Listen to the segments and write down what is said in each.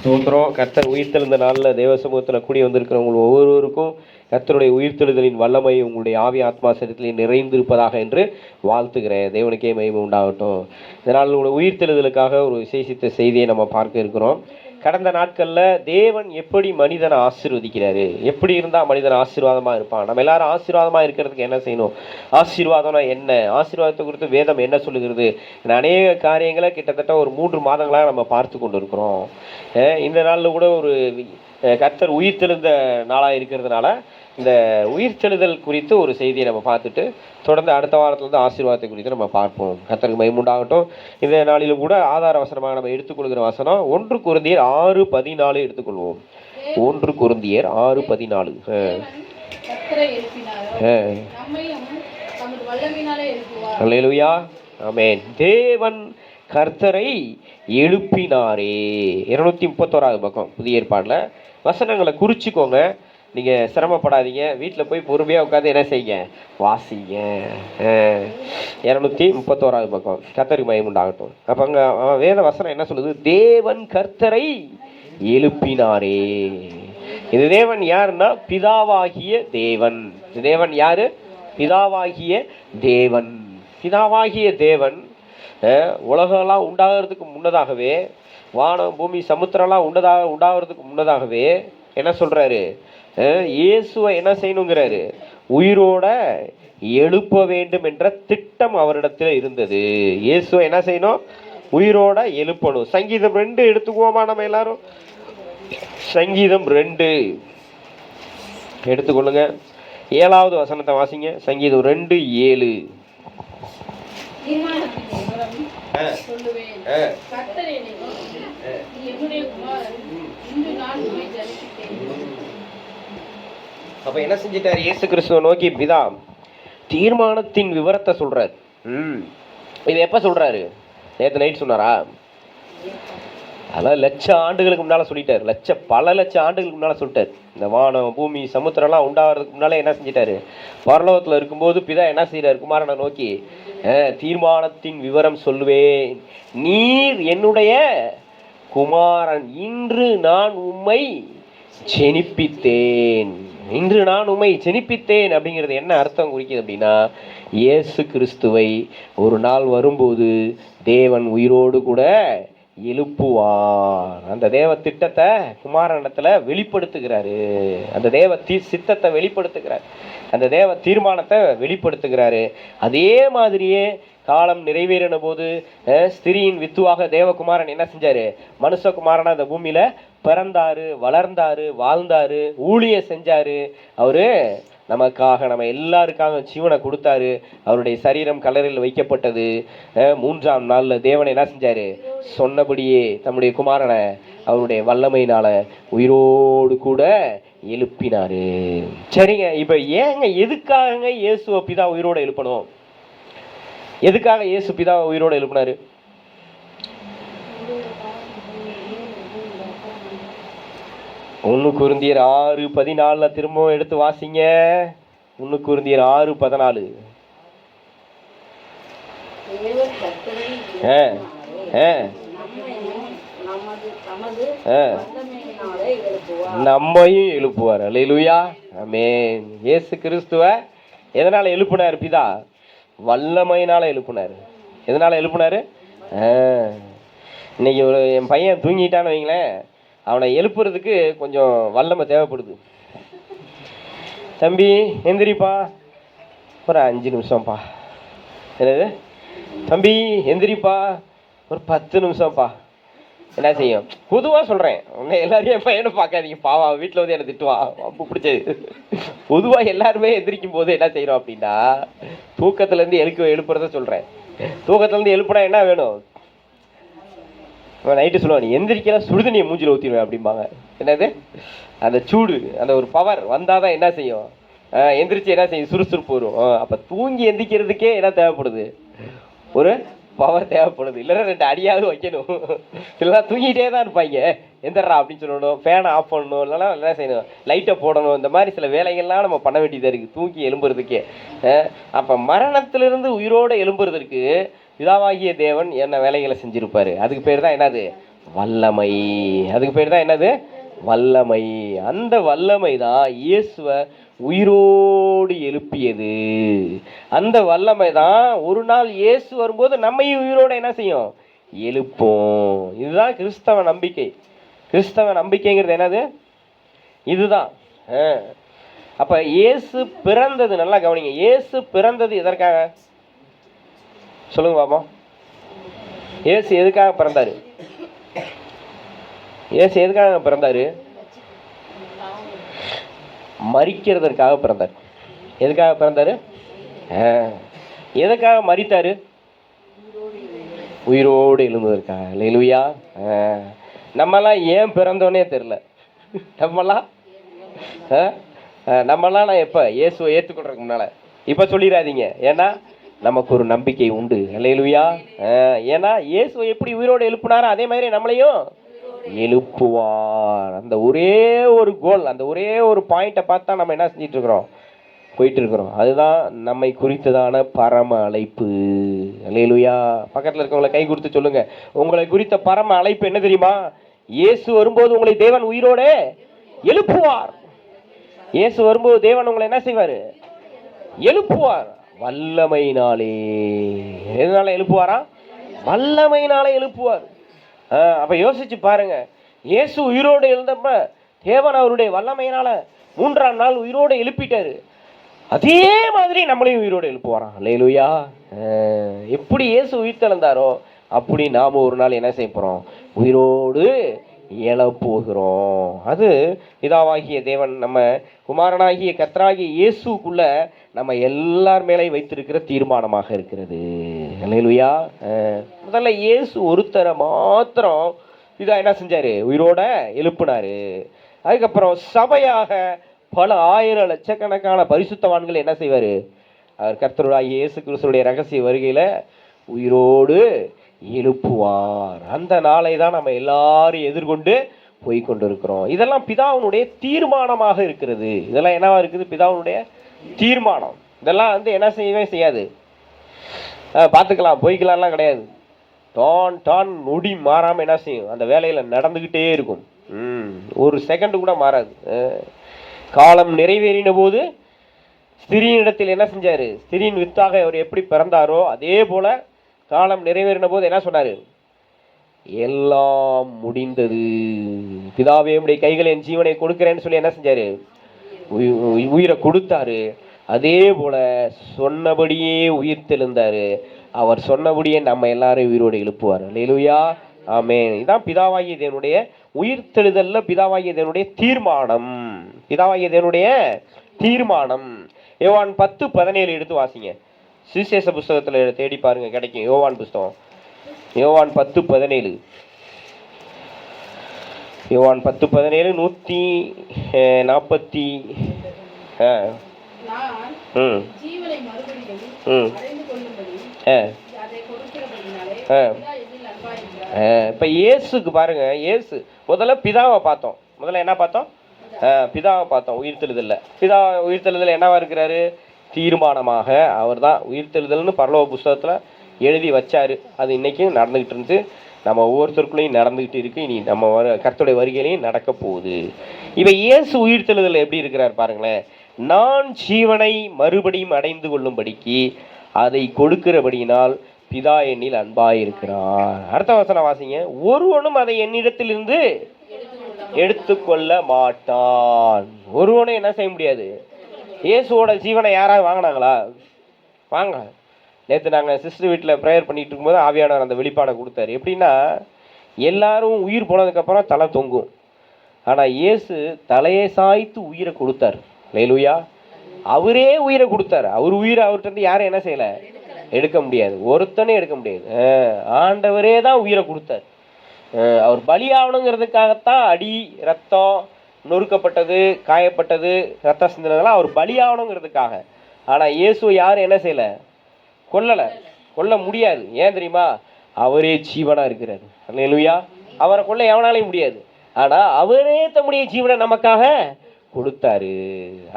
ஸ்தோத்திரம். கர்த்தர் உயிர்த்தெழுந்த நாளில் தேவ சமூகத்தில் கூடி வந்திருக்கிறவங்க ஒவ்வொருவருக்கும் கர்த்தருடைய உயிர்த்தெழுதலின் வல்லமை உங்களுடைய ஆவி ஆத்மா சரீரத்திலே நிறைந்திருப்பதாக என்று வாழ்த்துகிறேன். தேவனுக்கே மகிமை உண்டாகட்டும். இதனால் உங்களுடைய உயிர்த்தெழுதலுக்காக ஒரு விசேஷித்த செய்தியை நம்ம பார்க்க இருக்கிறோம். கடந்த நாட்களில் தேவன் எப்படி மனிதனை ஆசீர்வதிக்கிறாரு, எப்படி இருந்தால் மனிதன் ஆசீர்வாதமாக இருப்பான், நம்ம எல்லாரும் ஆசீர்வாதமாக இருக்கிறதுக்கு என்ன செய்யணும், ஆசீர்வாதம்னா என்ன, ஆசீர்வாதத்தை குறித்து வேதம் என்ன சொல்லுகிறது, அநேக காரியங்களை கிட்டத்தட்ட ஒரு 3 மாதங்களாக நம்ம பார்த்து கொண்டு இருக்கிறோம். இந்த நாளில் கூட ஒரு கர்த்தர் உயிர்த்தெழுந்த நாளாக இருக்கிறதுனால இந்த உயிர்த்தெழுதல் குறித்து ஒரு செய்தியை நம்ம பார்த்துட்டு தொடர்ந்து அடுத்த வாரத்திலிருந்து ஆசீர்வாதத்தை குறித்து நம்ம பார்ப்போம். கர்த்தருக்கு மகிமை உண்டாகட்டும். இந்த நாளிலும் கூட ஆதார வசனமாக நம்ம எடுத்துக்கொள்கிற வசனம் 1 கொரிந்தியர் 6:14 எடுத்துக்கொள்வோம். 1 கொரிந்தியர் 6:14. அல்லேலூயா, ஆமென். தேவன் கர்த்தரை எழுப்பினாரே. 231 பக்கம் புதிய ஏற்பாடில் வசனங்களை குறிச்சிக்கோங்க. நீங்கள் சிரமப்படாதீங்க, வீட்டில் போய் பொறுமையாக உட்காந்து என்ன செய்யுங்க, வாசிங்க. 231 பக்கம். கர்த்தருக்கு மகிமை உண்டாகட்டும். அப்போ அங்கே வேத வசனம் என்ன சொல்லுது, தேவன் கர்த்தரை எழுப்பினாரே. இது தேவன் யாருன்னா பிதாவாகிய தேவன். இது தேவன் யாரு, பிதாவாகிய தேவன். பிதாவாகிய தேவன் உலகெல்லாம் உண்டாகிறதுக்கு முன்னதாகவே, வானம் பூமி சமுத்திரம்லாம் உண்டாகிறதுக்கு முன்னதாகவே என்ன சொல்றாரு, இயேசுவை என்ன செய்யணுங்கிறாரு, உயிரோட எழுப்ப வேண்டும் என்ற திட்டம் அவரிடத்தில் இருந்தது. இயேசுவை என்ன செய்யணும், உயிரோட எழுப்பணும். சங்கீதம் 2 எடுத்துக்குவோமா நம்ம எல்லாரும். சங்கீதம் 2 எடுத்துக்கொள்ளுங்க. 7வது வசனத்தை வாசிங்க. சங்கீதம் 2:7. அப்ப என்ன செஞ்சிட்டாரு, இயேசு கிறிஸ்துவை நோக்கி பிதா தீர்மானத்தின் விவரத்தை சொல்றாரு. இது எப்ப சொல்றாரு, நேற்று நைட் சொன்னாரா, அதான் லட்சம் ஆண்டுகளுக்கு முன்னால சொல்லிட்டாரு. பல லட்சம் ஆண்டுகளுக்கு முன்னால சொல்லிட்டாரு. இந்த வானம் பூமி சமுத்திரம்லாம் உண்டாகிறதுக்கு முன்னாலே என்ன செஞ்சிட்டாரு, பரலோகத்தில் இருக்கும்போது பிதா என்ன செய்யறாரு, குமாரனை நோக்கி தீர்மானத்தின் விவரம் சொல்லுவேன், நீர் என்னுடைய குமாரன், இன்று நான் உம்மை ஜெனிப்பித்தேன். இன்று நான் உம்மை ஜெனிப்பித்தேன் அப்படிங்கிறது என்ன அர்த்தம் குறிக்குது அப்படின்னா, இயேசு கிறிஸ்துவை ஒரு நாள் வரும்போது தேவன் உயிரோடு கூட எழுப்புவார். அந்த தேவ திட்டத்தை குமாரனிடத்துல வெளிப்படுத்துகிறாரு. அந்த தேவ சித்தத்தை வெளிப்படுத்துகிறார். அந்த தேவ தீர்மானத்தை வெளிப்படுத்துகிறாரு. அதே மாதிரியே காலம் நிறைவேறின போது ஸ்திரியின் வித்துவாக தேவகுமாரன் என்ன செஞ்சாரு, மனுஷகுமாரன் அந்த பூமியில பிறந்தாரு, வளர்ந்தாரு, வாழ்ந்தாரு, ஊழியம் செஞ்சாரு. அவரு நமக்காக, நம்ம எல்லாருக்காக ஜீவனை கொடுத்தாரு. அவருடைய சரீரம் கல்லறையில் வைக்கப்பட்டது. 3ஆம் நாளில் தேவனை என்ன செஞ்சாரு, சொன்னபடியே தம்முடைய குமாரனை அவருடைய வல்லமையினால உயிரோடு கூட எழுப்பினாரு. சரிங்க, இப்ப ஏங்க, எதுக்காக இயேசுவை பிதா உயிரோட எழுப்பணும், எதுக்காக இயேசு பிதா உயிரோட எழுப்பினாரு? 1 கொரிந்தியர் 6:14 திரும்பவும் எடுத்து வாசிங்க. 1 கொரிந்தியர் 6:14. நம்மையும் எழுப்புவார். அல்லேலூயா, ஆமென். இயேசு கிறிஸ்துவை எதனால எழுப்பினார் பிதா, வல்லமையினால எழுப்பினார். எதனால எழுப்பினாரு, இன்னைக்கு என் பையன் தூங்கிட்டான்னு வைங்களேன், அவனை எழுப்புறதுக்கு கொஞ்சம் வல்லமை தேவைப்படுது. தம்பி எந்திரிப்பா, ஒரு 5 நிமிஷம்ப்பா. என்னது, தம்பி எந்திரிப்பா, ஒரு 10 நிமிஷம்ப்பா. என்ன செய்யும், பொதுவாக சொல்கிறேன், உன்னை எல்லாரையும் என் பையனை பார்க்காதீங்க, பாவா வீட்டில் வந்து என்னை திட்டுவா, அப்போ பிடிச்சது. பொதுவாக எல்லாருமே எந்திரிக்கும் போது என்ன செய்யணும் அப்படின்னா, தூக்கத்துலேருந்து எழுப்புறத சொல்கிறேன். தூக்கத்துலேருந்து எழுப்புனா என்ன வேணும், நைட்டு சொல்லுவான், நீ எந்திரிக்கிற சுடுதண்ணியை மூஞ்சில் ஊற்றிடுவேன் அப்படிம்பாங்க. என்னது, அந்த சூடு, அந்த ஒரு பவர் வந்தால் தான் என்ன செய்யும், எந்திரிச்சு என்ன செய்யும், சுறுசுறுப்பு வரும். அப்போ தூங்கி எந்திரிக்கிறதுக்கே என்ன தேவைப்படுது, ஒரு பவர் தேவைப்படுது. இல்லைன்னா 2 அடியாவது வைக்கணும். இல்லைனா தூங்கிட்டே தான் இருப்பாங்க. எந்திரா அப்படின்னு சொல்லணும், ஃபேனை ஆஃப் பண்ணணும், இல்லைனா என்ன செய்யணும், லைட்டை போடணும். இந்த மாதிரி சில வேலைகள்லாம் நம்ம பண்ண வேண்டியதாக இருக்குது தூங்கி எழும்புறதுக்கே. அப்போ மரணத்திலிருந்து உயிரோடு எழும்புறதுக்கு பிதாவாகிய தேவன் என்ன வேலைகளை செஞ்சிருப்பாரு, அதுக்கு பேர் தான் என்னது, வல்லமை. அதுக்கு பேர் தான் என்னது? வல்லமை. அந்த வல்லமை தான் இயேசுவை உயிரோடு எழுப்பியது. அந்த வல்லமை தான் ஒரு நாள் இயேசு வரும்போது நம்மையும் உயிரோடு என்ன செய்யும்? எழுப்போம். இதுதான் கிறிஸ்தவ நம்பிக்கை. கிறிஸ்தவ நம்பிக்கைங்கிறது என்னது? இதுதான். அப்ப இயேசு பிறந்தது, நல்லா கவனிங்க, இயேசு பிறந்தது எதற்காக சொல்லுங்க பாப்போம். இயேசு எதுக்காக பிறந்தாரு? இயேசு எதுக்காக பிறந்தாரு? மரிக்கிறதற்காக பிறந்தார். எதுக்காக பிறந்தாரு? எதுக்காக மரித்தாரு? உயிரோடு எழுந்ததற்காக. அல்லேலூயா. நம்மலாம் ஏன் பிறந்தோன்னே தெரியல. நம்மலாம் நான் எப்போ இயேசுவை ஏற்றுக்கொள்றதுக்கு முன்னால இப்போ சொல்லிடாதீங்க. ஏன்னா நமக்கு ஒரு நம்பிக்கை உண்டு. அல்லேலூயா. ஏன்னா இயேசுவை எப்படி உயிரோடு எழுப்பினாரோ அதே மாதிரி நம்மளையும் எழுப்புவார். அந்த ஒரே ஒரு கோல், அந்த ஒரே ஒரு பாயிண்ட்டை பார்த்தா நம்ம என்ன செஞ்சிட்டு இருக்கிறோம்? போயிட்டு இருக்கிறோம். அதுதான் நம்மை குறித்ததான பரம அழைப்பு. அல்லேலூயா. பக்கத்தில் இருக்கவங்களை கை கொடுத்து சொல்லுங்க, உங்களை குறித்த பரம அழைப்பு என்ன தெரியுமா? இயேசு வரும்போது உங்களை தேவன் உயிரோடு எழுப்புவார். இயேசு வரும்போது தேவன் உங்களை என்ன செய்வார்? எழுப்புவார். வல்லமையினாலே. எதனால எழுப்புவாரா? வல்லமையினாலே எழுப்புவார். அப்ப யோசிச்சு பாருங்க, இயேசு உயிரோடு எழுந்தப்ப தேவன் அவருடைய வல்லமையினால 3ஆம் நாள் உயிரோடு எழுப்பிட்டாரு. அதே மாதிரி நம்மளையும் உயிரோடு எழுப்புவாராம். அல்லேலூயா. எப்படி இயேசு உயிர்த்தெழுந்தாரோ அப்படி நாம ஒரு நாள் என்ன செய்ய போறோம்? உயிரோடு எழப்போகிறோம். அது பிதாவாகிய தேவன் நம்ம குமாரனாகிய கர்த்தராகிய இயேசுக்குள்ள நம்ம எல்லார் மேலே வைத்திருக்கிற தீர்மானமாக இருக்கிறது. அல்லேலூயா. முதல்ல இயேசு ஒருத்தரை மாத்திரம் இதா என்ன செஞ்சாரு? உயிரோட எழுப்பினாரு. அதுக்கப்புறம் சபையாக பல ஆயிரம் லட்சக்கணக்கான பரிசுத்தவான்கள் என்ன செய்வாரு? அவர் கர்த்தராகிய இயேசு கிறிஸ்துவுடைய ரகசிய வருகையில உயிரோடு எழுப்புவார். அந்த நாளை தான் நம்ம எல்லாரும் எதிர்கொண்டு போய்கொண்டு இருக்கிறோம். இதெல்லாம் பிதாவினுடைய தீர்மானமாக இருக்கிறது. இதெல்லாம் என்னவா இருக்குது? பிதாவினுடைய தீர்மானம். இதெல்லாம் வந்து என்ன செய்யவே செய்யாது, பார்த்துக்கலாம் போய்க்கலாம்லாம் கிடையாது. டான் நொடி மாறாமல் என்ன செய்யும்? அந்த வேலையில் நடந்துக்கிட்டே இருக்கும். ஒரு செகண்டு கூட மாறாது. காலம் நிறைவேறின போது ஸ்திரீனிடத்தில் என்ன செஞ்சாரு? ஸ்திரீன் வித்தாக அவர் எப்படி பிறந்தாரோ அதே போல காலம் நிறைவேறின போது என்ன சொன்னாரு? எல்லாம் முடிந்தது. பிதாவே உம்முடைய கைகள் என் ஜீவனை கொடுக்கிறேன்னு சொல்லி என்ன செஞ்சாரு? உயிரை கொடுத்தாரு. அதே போல சொன்னபடியே உயிர் தெழுந்தாரு. அவர் சொன்னபடியே நம்ம எல்லாரும் உயிரோடு எழுப்புவார். அல்லேலூயா. ஆமென். இதான் பிதாவாகிய தேவனுடைய உயிர்த்தெழுதல்ல பிதாவாகிய தேவனுடைய தீர்மானம். பிதாவாகிய தேவனுடைய தீர்மானம். யோவான் 10:17 எடுத்து வாசிங்க. சுவிசேஷ புஸ்தகத்தில் தேடி பாருங்க, கிடைக்கும். யோவான் புஸ்தகம், யோவான் 10:17. யோவான் 10:17 140. இப்ப இயேசுக்கு பாருங்க, இயேசு முதல்ல பிதாவை பார்த்தோம். முதல்ல என்ன பார்த்தோம்? பிதாவை பார்த்தோம் உயிர்த்தெழுதல்ல. பிதா உயிர்த்தெழுதல் என்னவா இருக்கிறாரு? தீர்மானமாக. அவர் தான் உயிர்த்தெழுதல்னு பரலோக புஸ்தகத்தில் எழுதி வச்சாரு. அது இன்னைக்கும் நடந்துகிட்டு இருந்து நம்ம ஒவ்வொருத்தருக்குள்ளேயும் நடந்துகிட்டு இருக்கு. இனி நம்ம கர்த்தருடைய வருகையிலையும் நடக்க போகுது. இப்போ இயேசு உயிர்த்தெழுதல் எப்படி இருக்கிறார் பாருங்களேன். நான் ஜீவனை மறுபடியும் அடைந்து கொள்ளும்படிக்கு அதை கொடுக்கிறபடியினால் பிதா என்னில் அன்பாயிருக்கிறார். அடுத்த வசனம் வாசிங்க. ஒருவனும் அதை என்னிடத்திலிருந்து எடுத்துக்கொள்ள மாட்டான். ஒருவனும் என்ன செய்ய முடியாது? இயேசுவோட ஜீவனை யாராவது வாங்கினாங்களா? வாங்க. நேற்று நாங்கள் சிஸ்டர் வீட்டில் ப்ரேயர் பண்ணிட்டு இருக்கும்போது ஆவியானவர் அந்த வெளிப்பாடை கொடுத்தாரு. எப்படின்னா, எல்லாரும் உயிர் போனதுக்கப்புறம் தலை தொங்கும். ஆனால் இயேசு தலையை சாய்த்து உயிரை கொடுத்தார். அல்லேலூயா. அவரே உயிரை கொடுத்தார். அவர் உயிரை அவர்கிட்ட யாரும் என்ன செய்யலை? எடுக்க முடியாது. ஒருத்தனே எடுக்க முடியாது. ஆண்டவரே தான் உயிரை கொடுத்தார். அவர் பலியாகணுங்கிறதுக்காகத்தான் அடி ரத்தம் நொறுக்கப்பட்டது, காயப்பட்டது, ரத்த சிந்தினதெல்லாம் அவர் பலியாகணுங்கிறதுக்காக. ஆனால் இயேசு யாரும் என்ன செய்யலை? கொல்லலை. கொல்ல முடியாது. ஏன் தெரியுமா? அவரே ஜீவனாக இருக்கிறார். அல்லேலூயா. அவரை கொல்ல எவனாலையும் முடியாது. ஆனால் அவரே தம்முடைய ஜீவனை நமக்காக கொடுத்தாரு.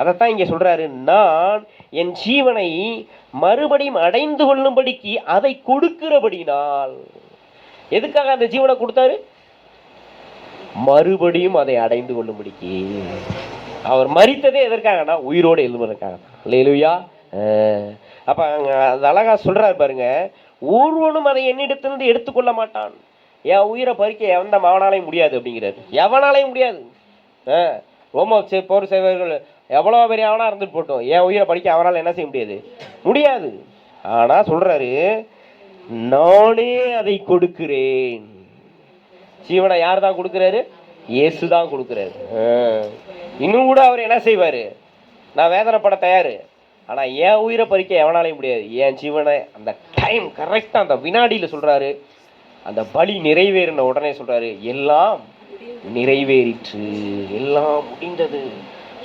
அதைத்தான் இங்கே சொல்றாரு. நான் என் ஜீவனை மறுபடியும் அடைந்து கொள்ளும்படிக்கு அதை கொடுக்கிறபடினால். எதுக்காக அந்த ஜீவனை கொடுத்தாரு? மறுபடியும் அதை அடைந்து கொள்ளும்படிக்கு. அவர் மரித்ததே எதற்காகனா உயிரோடு எழுதுவதற்காக. அல்லேலூயா. அப்ப அது அழகா சொல்றாரு பாருங்க, ஒருவனும் அதை என்னிடத்திலிருந்து எடுத்துக்கொள்ள மாட்டான். என் உயிரை பறிக்க எந்த அவனாலையும் முடியாது அப்படிங்கிறாரு. எவனாலையும் முடியாது. ரோம போர் சேவர்கள் எவ்வளோ பெரிய அவனா இருந்துட்டு போட்டோம், என் உயிரை பறிக்க அவனால் என்ன செய்ய முடியாது, முடியாது. ஆனா சொல்றாரு, நானே அதை கொடுக்கிறேன். ஜீவனை யார் தான் கொடுக்கிறாரு? இயேசு தான் கொடுக்கிறாரு. இன்னும் கூட அவர் என்ன செய்வாரு, நான் வேதனைப்பட தயாரு, ஆனா என் உயிரை பறிக்க எவனாலையும் முடியாது. என் ஜீவனை அந்த டைம் கரெக்டா அந்த வினாடியில சொல்றாரு. அந்த பலி நிறைவேறின உடனே சொல்றாரு, எல்லாம் நிறைவேறிற்று, எல்லாம் முடிந்தது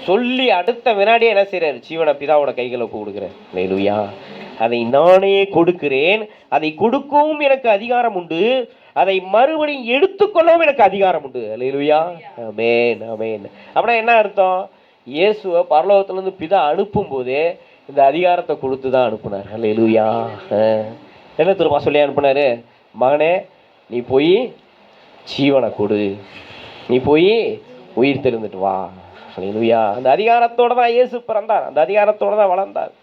சொல்லி அடுத்த வினாடியே என்ன செய்யறாரு, ஜீவனை பிதாவோட கைகளை கொடுக்கிறார். அல்லேலூயா. அதை நானே கொடுக்கிறேன், அதை கொடுக்கவும் எனக்கு அதிகாரம் உண்டு, அதை மறுபடியும் எடுத்துக்கொள்ளவும் எனக்கு அதிகாரம் உண்டு. அல்லேலூயா. ஆமென், ஆமென். அப்படின்னா என்ன அர்த்தம்? இயேசுவை பரலோகத்திலிருந்து பிதா அனுப்பும் போதே இந்த அதிகாரத்தை கொடுத்து தான் அனுப்புனார். அல்லேலூயா. என்ன திரும்ப சொல்லி அனுப்புனாரு, மகனே நீ போய் ஜீவனை கொடு, நீ போய் உயிர் தெழுந்துட்டு வா. அல்லேலூயா. அந்த அதிகாரத்தோட தான் இயேசு பிறந்தார், அந்த அதிகாரத்தோட தான் வளர்ந்தார்,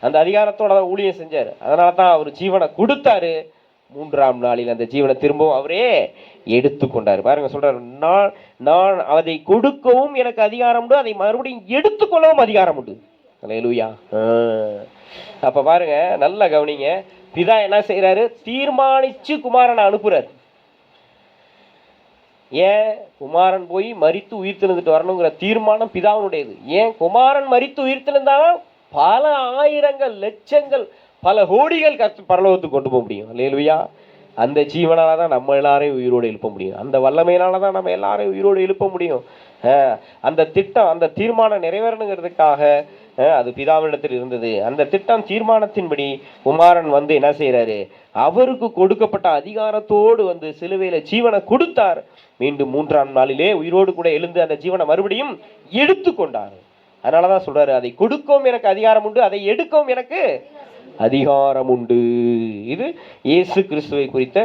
அந்த அதிகாரத்தோட தான் ஊழியம் செஞ்சார். அதனால தான் அவர் ஜீவனை கொடுத்தாரு. 3ஆம் நாளில் அந்த ஜீவனை திரும்பவும் அவரே எடுத்துக்கொண்டார். பாருங்க சொல்றாரு, நான் அதை கொடுக்கவும் எனக்கு அதிகாரம் உண்டு, அதை மறுபடியும் எடுத்துக்கொள்ளவும் அதிகாரம் உண்டு. அல்லேலூயா. அப்ப பாருங்க, நல்ல கவனிங்க, பிதா என்ன செய்யறாரு, தீர்மானிச்சு குமாரனை அனுப்புறாரு. ஏன்? குமாரன் போய் மரித்து உயிர் தெழுந்துட்டு வரணுங்கிற தீர்மானம் பிதாவினுடையது. ஏன்? குமாரன் மரித்து உயிர் தெழுந்தாலும் பல ஆயிரங்கள் லட்சங்கள் பல கோடிகள் பரலோகத்துக்கு கொண்டு போக முடியும். அல்லேலூயா. அந்த ஜீவனால தான் நம்ம எல்லாரையும் உயிரோடு எழுப்ப முடியும், அந்த வல்லமையினால தான் நம்ம எல்லாரையும் உயிரோடு எழுப்ப முடியும். அந்த திட்டம், அந்த தீர்மானம் நிறைவேறணுங்கிறதுக்காக அது பிதாவினிடத்தில் இருந்தது. அந்த திட்டம் தீர்மானத்தின்படி குமாரன் வந்து என்ன செய்யறாரு, அவருக்கு கொடுக்கப்பட்ட அதிகாரத்தோடு வந்து சிலுவையில ஜீவனை கொடுத்தார். மீண்டும் 3ஆம் நாளிலே உயிரோடு கூட எழுந்து அந்த ஜீவனை மறுபடியும் எடுத்துக்கொண்டார். அதனாலதான் சொல்றாரு, அதை கொடுக்கவும் எனக்கு அதிகாரம் உண்டு, அதை எடுக்கவும் எனக்கு அதிகாரம் உண்டு. இது இயேசு கிறிஸ்துவை குறித்த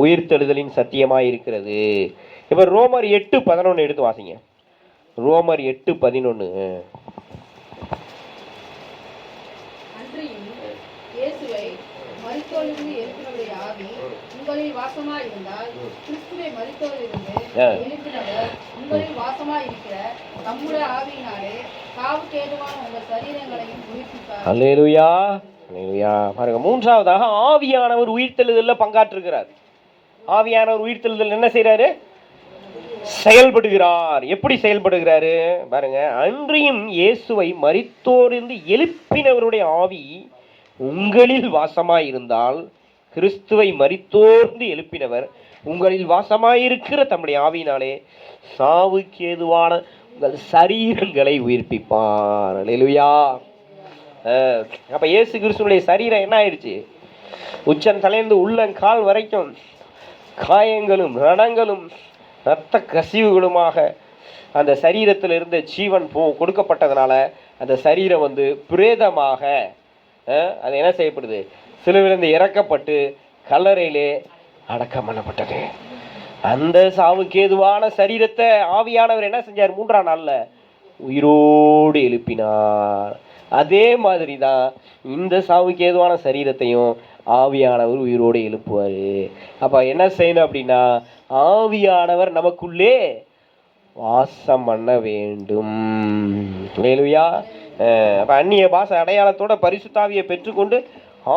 உயிர்த்தெழுதலின் சத்தியமாய் இருக்கிறது. இப்ப ரோமர் 8:11 எடுத்து வாசிங்க. ரோமர் 8:11. அல்லேலூயா. பாருங்க, 3ஆவதாக ஆவியானவர் உயிர்த்தெழுதல்ல பங்காற்றுகிறார். ஆவியானவர் உயிர்த்தெழுதல் என்ன செய்யறாரு, செயல்படுகிறார். எப்படி செயல்படுகிறாரு பாருங்க, அன்றியும் இயேசுவை மரித்தோரிலிருந்து எழுப்பினவருடைய ஆவி உங்களில் வாசமாயிருந்தால், கிறிஸ்துவை மரித்தோர்ந்து எழுப்பினவர் உங்களில் வாசமாயிருக்கிற தம்முடைய ஆவியினாலே சாவுக்கு ஏதுவான உங்கள் சரீரங்களை உயிர்ப்பிப்பார். அல்லேலூயா. அப்ப இயேசு கிறிஸ்துனுடைய சரீரம் என்ன ஆயிடுச்சு, உச்சன் தலைந்து உள்ளங்கால் வரைக்கும் காயங்களும் ரணங்களும் இரத்த கசிவுகளுமாக அந்த சரீரத்தில் இருந்த ஜீவன் கொடுக்கப்பட்டதுனால அந்த சரீரம் வந்து பிரேதமாக அது என்ன செய்யப்படுது, சிலுவிலிருந்து இறக்கப்பட்டு கல்லறையிலே அடக்கம் பண்ணப்பட்டது. அந்த சாவுக்கு ஏதுவான சரீரத்தை ஆவியானவர் என்ன செஞ்சார், 3ஆம் நாள்ல உயிரோடு எழுப்பினார். அதே மாதிரி தான் இந்த சாவுக்கு ஏதுவான சரீரத்தையும் ஆவியானவர் உயிரோடு எழுப்புவார். அப்போ என்ன செய்யணும் அப்படின்னா, ஆவியானவர் நமக்குள்ளே வாசம் பண்ண வேண்டும். அல்லேலூயா. அப்போ அந்நிய பாச அடையாளத்தோட பரிசுத்தாவியை பெற்றுக்கொண்டு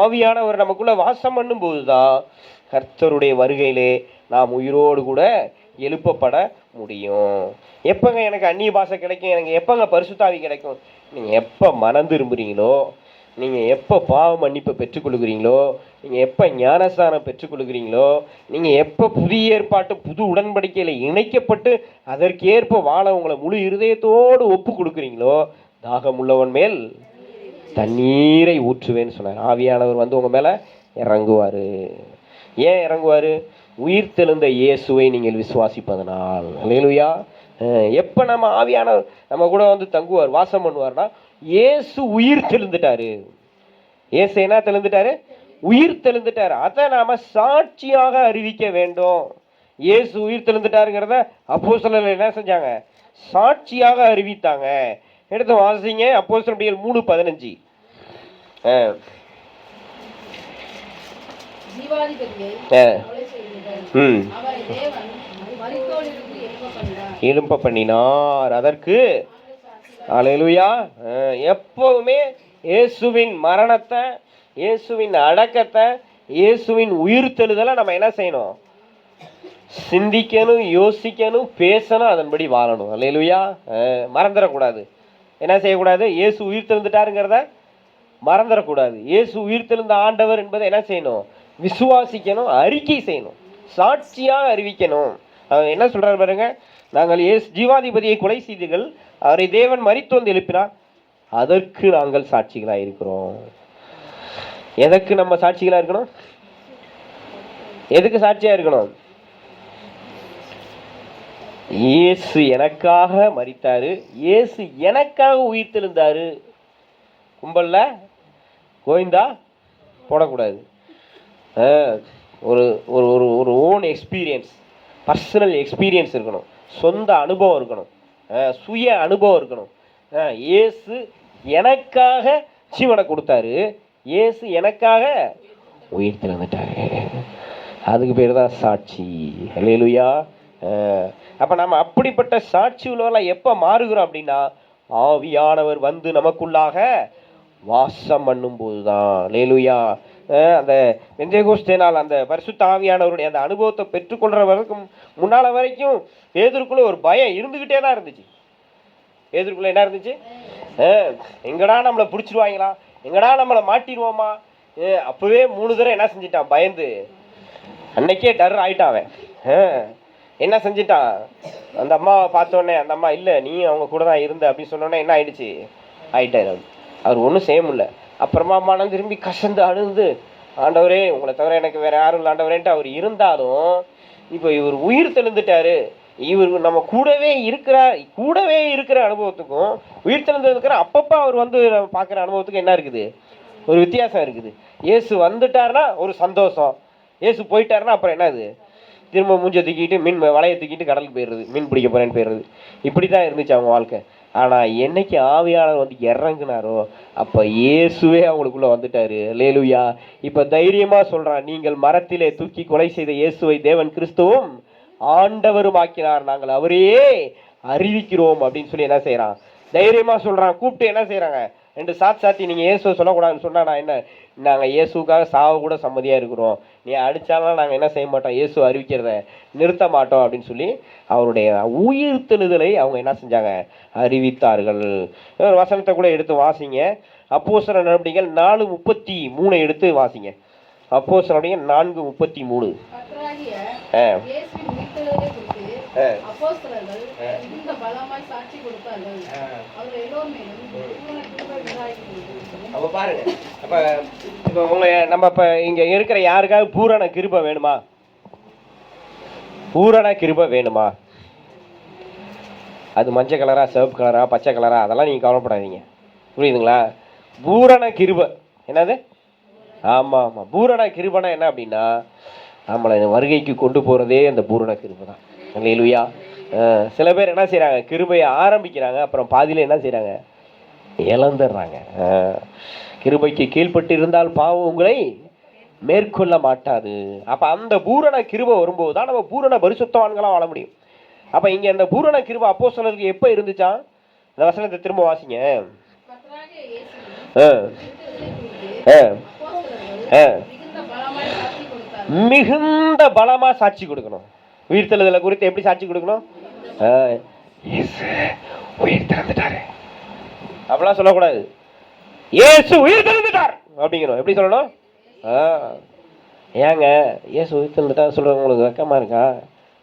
ஆவியானவர் நமக்குள்ள வாசம் பண்ணும் போதுதான் கர்த்தருடைய வருகையிலே நாம் உயிரோடு கூட எழுப்பப்பட முடியும். எப்பங்க எனக்கு அந்நிய பாஷை கிடைக்கும், எனக்கு எப்பங்க பரிசுத்தாவி கிடைக்கும்? நீங்கள் எப்போ மனம் திரும்புகிறீங்களோ, நீங்கள் எப்போ பாவ மன்னிப்பை பெற்றுக்கொள்கிறீங்களோ, நீங்கள் எப்போ ஞானஸ்தானம் பெற்றுக்கொள்கிறீங்களோ, நீங்கள் எப்போ புதிய ஏற்பாட்டு புது உடன்படிக்கையில் இணைக்கப்பட்டு அதற்கேற்ப வாழ உங்களை முழு இருதயத்தோடு ஒப்பு கொடுக்குறீங்களோ, தாகம் உள்ளவன் மேல் தண்ணீரை ஊற்றுவேன்னு சொன்னார். ஆவியானவர் வந்து உங்கள் மேலே இறங்குவார். ஏன் இறங்குவார்? உயிர்த்தெழுந்த இயேசுவை நீங்கள் விசுவாசிப்பதனால். அல்லேலூயா. எப்போ நம்ம ஆவியானவர் நம்ம கூட வந்து தங்குவார், வாசம் பண்ணுவார்னா, இயேசு உயிர் தெழுந்துட்டாரு. இயேசு என்ன தெழுந்துட்டாரு? உயிர் தெழுந்துட்டாரு. அதை நாம சாட்சியாக அறிவிக்க வேண்டும். இயேசு உயிர் தெழுந்துட்டாருங்கிறத அப்போஸ்தலர்கள் என்ன செஞ்சாங்க? சாட்சியாக அறிவித்தாங்க. எடுத்து வாசிங்க அப்போஸ்தலர்கள் 3:15. எழும்ப பண்ணினார் அதற்கு. அல்லேலூயா. எப்பவுமே இயேசுவின் மரணத்தை, இயேசுவின் அடக்கத்தை, இயேசுவின் உயிர்த்தெழுதலை நம்ம என்ன செய்யணும்? சிந்திக்கணும், யோசிக்கணும், பேசணும், அதன்படி வாழணும். அல்லேலூயா. மறந்துடக்கூடாது. என்ன செய்யக்கூடாது? இயேசு உயிர்த்தெழுந்துட்டாருங்கிறத மறந்துடக்கூடாது. இயேசு உயிர்த்தெழுந்த ஆண்டவர் என்பதை என்ன செய்யணும்? விசுவாசிக்கணும், அறிக்கை செய்யணும், சாட்சியாக அறிவிக்கணும். அவர் என்ன சொல்றாரு பாருங்க, நாங்கள் ஜீவாதிபதியை கொலை செய்தீர்கள், அவரை தேவன் மரித்தோந்து எழுப்பினார், அதற்கு நாங்கள் சாட்சிகளாக இருக்கிறோம். எதற்கு நம்ம சாட்சிகளா இருக்கணும்? எதுக்கு சாட்சியா இருக்கணும்? இயேசு எனக்காக மரித்தாரு, இயேசு எனக்காக உயிர் தெழுந்தாரு. கும்பல்ல கோவிந்தா போடக்கூடாது. ஒரு ஒரு ஒரு ஓன் எக்ஸ்பீரியன்ஸ், பர்சனல் எக்ஸ்பீரியன்ஸ் இருக்கணும், சொந்த அனுபவம் இருக்கணும், சுய அனுபவம் இருக்கணும். இயேசு எனக்காக ஜீவனை கொடுத்தாரு, இயேசு எனக்காக உயிர் தெழுந்துட்டாரு, அதுக்கு பேர் தான் சாட்சி. அல்லேலூயா. அப்போ நம்ம அப்படிப்பட்ட சாட்சி உள்ளவர்களாக எப்போ மாறுகிறோம் அப்படின்னா, ஆவியானவர் வந்து நமக்குள்ளாக வாசம் பண்ணும்போது தான். அல்லேலூயா. அந்த பெந்தேகோஸ்தே நாள் அந்த பரிசுத்த ஆவியானவருடைய அந்த அனுபவத்தை பெற்றுக்கொள்கிற வரைக்கும் முன்னால வரைக்கும் பேதுருக்குள்ள ஒரு பயம் இருந்துக்கிட்டே தான் இருந்துச்சு. பேதுருக்குள்ள என்ன இருந்துச்சு? எங்கடா நம்மளை பிடிச்சிருவாங்களா, எங்கடா நம்மளை மாட்டிடுவோமா. அப்பவே 3 தடவை என்ன செஞ்சிட்டான்? பயந்து அன்னைக்கே டர் ஆயிட்டான் அவன். என்ன செஞ்சிட்டான்? அந்த அம்மாவை பார்த்தோன்னே, அந்த அம்மா இல்லை நீ அவங்க கூட தான் இருந்த அப்படின்னு சொன்னோன்னே என்ன ஆயிடுச்சு? ஆயிட்டார். அவர் ஒன்றும் செய்ய முடியல. அப்புறமா மனம் திரும்பி கசந்து அழுந்து, ஆண்டவரே உங்களை தவிர எனக்கு வேற யாரும் இல்லை ஆண்டவரேன்ட்டு அவர் இருந்தாலும், இப்போ இவர் உயிர் தெழுந்துட்டாரு, இவர் நம்ம கூடவே இருக்கிற அனுபவத்துக்கும் உயிர் தெழுந்திருக்கிற அப்பப்போ அவர் வந்து நம்ம பார்க்குற அனுபவத்துக்கும் என்ன இருக்குது? ஒரு வித்தியாசம் இருக்குது. இயேசு வந்துட்டாருன்னா ஒரு சந்தோஷம், இயேசு போயிட்டாருன்னா அப்புறம் என்னது? திரும்ப மூஞ்சை தூக்கிட்டு வலையை தூக்கிட்டு கடலுக்கு போயிடுறது, மீன் பிடிக்க போறேன்னு போயிடுறது. இப்படி தான் இருந்துச்சு அவங்க வாழ்க்கை. ஆனால் என்னைக்கு ஆவியானவர் வந்து இறங்குனாரோ அப்போ இயேசுவே அவங்களுக்குள்ள வந்துட்டாரு. அல்லேலூயா. இப்போ தைரியமா சொல்றான், நீங்கள் மரத்திலே தூக்கி கொலை செய்த இயேசுவை தேவன் கிறிஸ்துவும் ஆண்டவரும் ஆக்கினார், நாங்கள் அவரையே அறிவிக்கிறோம் அப்படின்னு சொல்லி என்ன செய்யறான்? தைரியமா சொல்றான். கூப்பிட்டு என்ன செய்யறாங்க? 2 சாத்தி நீங்கள் இயேசுவை சொல்லக்கூடாதுன்னு சொன்னா, நான் என்ன, நாங்கள் இயேசுக்காக சாவ கூட சம்மதியாக இருக்கிறோம், நீ அடித்தாலும் நாங்கள் என்ன செய்ய மாட்டோம், இயேசு அறிவிக்கிறத நிறுத்த மாட்டோம் அப்படின்னு சொல்லி அவருடைய உயிர் தெழுதலை அவங்க என்ன செஞ்சாங்க? அறிவித்தார்கள். ஒரு வசனத்தை கூட எடுத்து வாசிங்க. அப்போஸ்தலர் நடவடிக்கைகள் 4:33 எடுத்து வாசிங்க. அப்போஸ்தலர் நடவடிக்கைகள் 4:33. அப்ப பாருங்க, இப்ப உங்க நம்ம இப்ப இங்க இருக்கிற யாருக்காவது பூரண கிருபை வேணுமா? பூரண கிருபை வேணுமா? அது மஞ்சள் கலரா, சிவப்பு கலரா, பச்சை கலரா, அதெல்லாம் நீங்க கவலைப்படாதீங்க. புரியுதுங்களா? பூரண கிருபை என்னது? ஆமா ஆமா, பூரண கிருபைனா என்ன அப்படின்னா, நம்மளை வருகைக்கு கொண்டு போறதே அந்த பூரண கிருபை தான். அல்லேலூயா. சில பேர் என்ன செய்யறாங்க? கிருபையை ஆரம்பிக்கிறாங்க, அப்புறம் பாதியில என்ன செய்யறாங்க? இழந்துடுறாங்க. கிருபைக்கு கீழ்பட்டு இருந்தால் பாவம் உங்களை மேற்கொள்ள மாட்டாது. அப்ப அந்த பூரண கிருபை வரும்போது தான் நம்ம பூரண பரிசுத்தவான்களா வாழ முடியும். அப்ப இங்க இந்த பூரண கிருபை அப்போஸ்தலருக்கு எப்ப இருந்துச்சா? இந்த வசனத்தை திரும்ப வாசிங்க. மிகுந்த பலமா சாட்சி கொடுக்கணும். உயிர்த்தெழுதலை குறித்து எப்படி சாட்சி கொடுக்கணும்? உயிர் திறந்துட்டாரு அப்படிலாம் சொல்லக்கூடாது. இயேசு உயிர் தெழுந்துட்டார் அப்படிங்கிறோம். எப்படி சொல்லணும்? ஏங்க இயேசு உயிர் தெழுந்துட்டார் சொல்றது உங்களுக்கு வெக்கமா இருக்கா,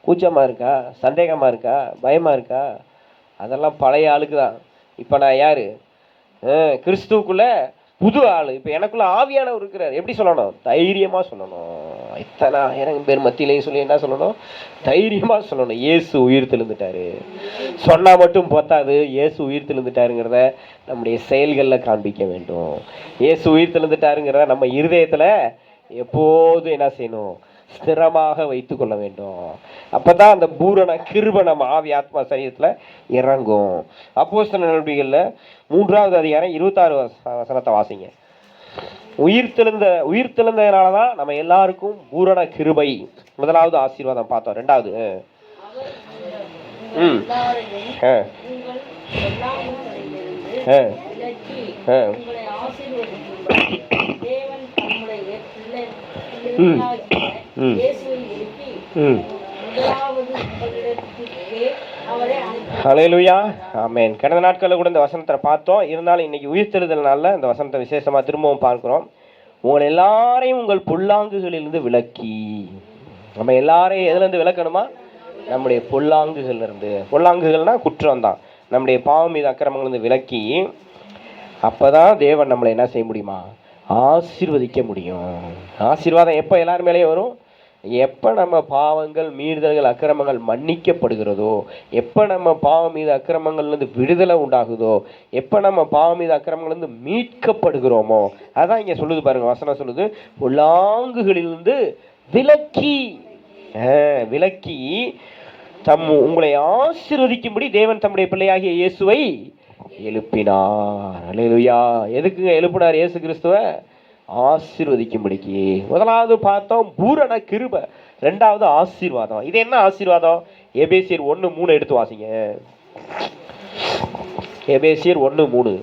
கூச்சமா இருக்கா, சந்தேகமா இருக்கா, பயமா இருக்கா? அதெல்லாம் பழைய ஆளுக்கு தான். இப்போ நான் யாரு? கிறிஸ்துவுக்குள்ள புது ஆள். இப்போ எனக்குள்ள ஆவியானவர் இருக்கிறார். எப்படி சொல்லணும்? தைரியமா சொல்லணும். இத்தனை ஆயிரம் பேர் மத்தியிலையும் சொல்லி என்ன சொல்லணும்? தைரியமா சொல்லணும். இயேசு உயிர் தெழுந்துட்டாரு சொன்னா மட்டும் போத்தாது, இயேசு உயிர் தெழுந்துட்டாருங்கிறத நம்முடைய செயல்களில் காண்பிக்க வேண்டும். இயேசு உயிர் தெழுந்துட்டாருங்கிறத நம்ம இருதயத்துல எப்போதும் என்ன செய்யணும்? ஸ்திரமாக வைத்து கொள்ள வேண்டும். அப்பதான் அந்த பூரண கிருபை நம்ம ஆவி ஆத்மா சரீரத்துல இறங்கும். அப்போஸ்தலர் நடவடிக்கைகள்ல 3வது அதிகாரம் 26 வசனத்தை வாசிங்க. உயிர்த்தெழுந்ததுனாலதான் நம்ம எல்லாருக்கும் பூரண கிருபை. முதலாவது ஆசீர்வாதம் பார்த்தோம். 2வது ஹல்லேலூயா, ஆமென். கடந்த நாட்களில் கூட இந்த வசனத்தை பார்த்தோம். இருந்தாலும் இன்னைக்கு உயிர்த்தெழுதல்னால இந்த வசனத்தை விசேஷமா திரும்பவும் பார்க்கிறோம். உங்கள் எல்லாரையும் உங்கள் பொல்லாங்குகளிலிருந்து விலக்கி. நம்ம எல்லாரையும் எதுல இருந்து விலக்கணுமா? நம்முடைய பொல்லாங்குகள் இருந்து. பொல்லாங்குகள்னா குற்றம் தான். நம்முடைய பாவம் மீது அக்கிரமங்கள் இருந்து விலக்கி, அப்பதான் தேவன் நம்மளை என்ன செய்ய முடியுமா? ஆசீர்வதிக்க முடியும். ஆசீர்வாதம் எப்போ எல்லார் மேலேயும் வரும்? எப்போ நம்ம பாவங்கள் மீறுதல்கள் அக்கிரமங்கள் மன்னிக்கப்படுகிறதோ, எப்போ நம்ம பாவம் மீது அக்கிரமங்கள்லேருந்து விடுதலை உண்டாகுதோ, எப்போ நம்ம பாவம் மீது அக்கிரமங்கள்லேருந்து மீட்கப்படுகிறோமோ, அதான் இங்கே சொல்லுது பாருங்க. வசனம் சொல்லுது, பொல்லாங்குகளிலிருந்து விலக்கி. விலக்கி உங்களை ஆசீர்வதிக்கும்படி தேவன் தம்முடைய பிள்ளையாகிய இயேசுவை எழுப்பினார். அல்லேலூயா. எதுக்குங்க எழுப்பினார் இயேசு கிறிஸ்துவை? ஆசீர்வதிக்கும்படிக்கு. முதலாவது பார்த்தோம் பூரண கிருபை. 2வது ஆசீர்வாதம். இது என்ன ஆசீர்வாதம்? எபேசியர் 1:3 எடுத்து வாசிங்க. எபேசியர் 1:3.